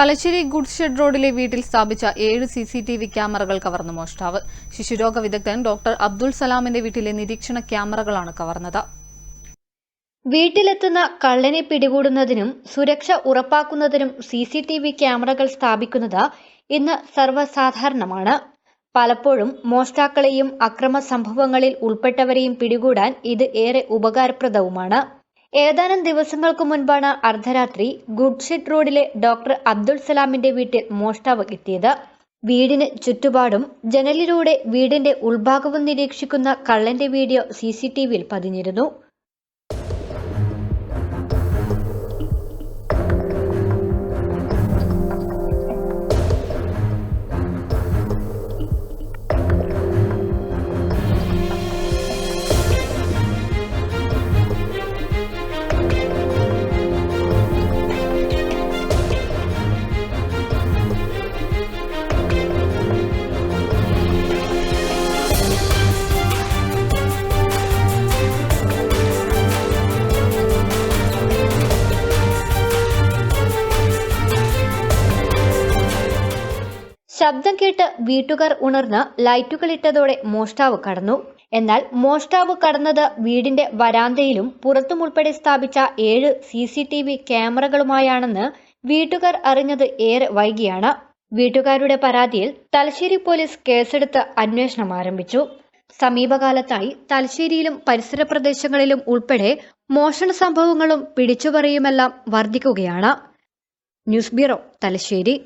Thalassery goods shed റോഡിലെ വീട്ടിൽ സ്ഥാപിച്ച 7 CCTV ക്യാമറകൾ കവർന്നു മോഷ്ടാവ്. ശിശുരോഗ വിദഗ്ധൻ ഡോക്ടർ അബ്ദുൾ സലാമിന്റെ വീട്ടിലെ നിരീക്ഷണ ക്യാമറകളാണ് കവർന്നത്. വീട്ടിലെത്തുന്ന കള്ളനെ പിടികൂടുന്നതിനും സുരക്ഷ ഉറപ്പാക്കുന്നതിനും CCTV ക്യാമറകൾ സ്ഥാപിക്കുന്നത് ഇന്ന് സർവ്വസാധാരണമാണ്. പലപ്പോഴും മോഷ്ടാക്കളെയും അക്രമ സംഭവങ്ങളിൽ ഉൾപ്പെട്ടവരെയും പിടികൂടാൻ ഇത് ഏറെ ഉപകാരപ്രദവുമാണ്. ഏതാനും ദിവസങ്ങൾക്ക് മുൻപാണ് അർദ്ധരാത്രി ഗുഡ് ഷെഡ് റോഡിലെ ഡോക്ടർ അബ്ദുൾ സലാമിന്റെ വീട്ടിൽ മോഷ്ടാവ് എത്തിയത്. വീടിന് ചുറ്റുപാടും ജനലിലൂടെ വീടിന്റെ ഉൾഭാഗവും നിരീക്ഷിക്കുന്ന കള്ളന്റെ വീഡിയോ CCTVയിൽ പതിഞ്ഞിരുന്നു. ശബ്ദം കേട്ട് വീട്ടുകാർ ഉണർന്ന് ലൈറ്റുകളിട്ടതോടെ മോഷ്ടാവ് കടന്നു. എന്നാൽ മോഷ്ടാവ് കടന്നത് വീടിന്റെ വരാന്തയിലും പുറത്തുമുൾപ്പെടെ സ്ഥാപിച്ച 7 CCTV ക്യാമറകളുമായാണെന്ന് വീട്ടുകാർ അറിഞ്ഞത് ഏറെ വൈകിയാണ്. വീട്ടുകാരുടെ പരാതിയിൽ തലശ്ശേരി പോലീസ് കേസെടുത്ത് അന്വേഷണം ആരംഭിച്ചു. സമീപകാലത്തായി തലശ്ശേരിയിലും പരിസര പ്രദേശങ്ങളിലും ഉൾപ്പെടെ മോഷണ സംഭവങ്ങളും പിടിച്ചുപറിയുമെല്ലാം വർദ്ധിക്കുകയാണ്. News bureau, Thalassery.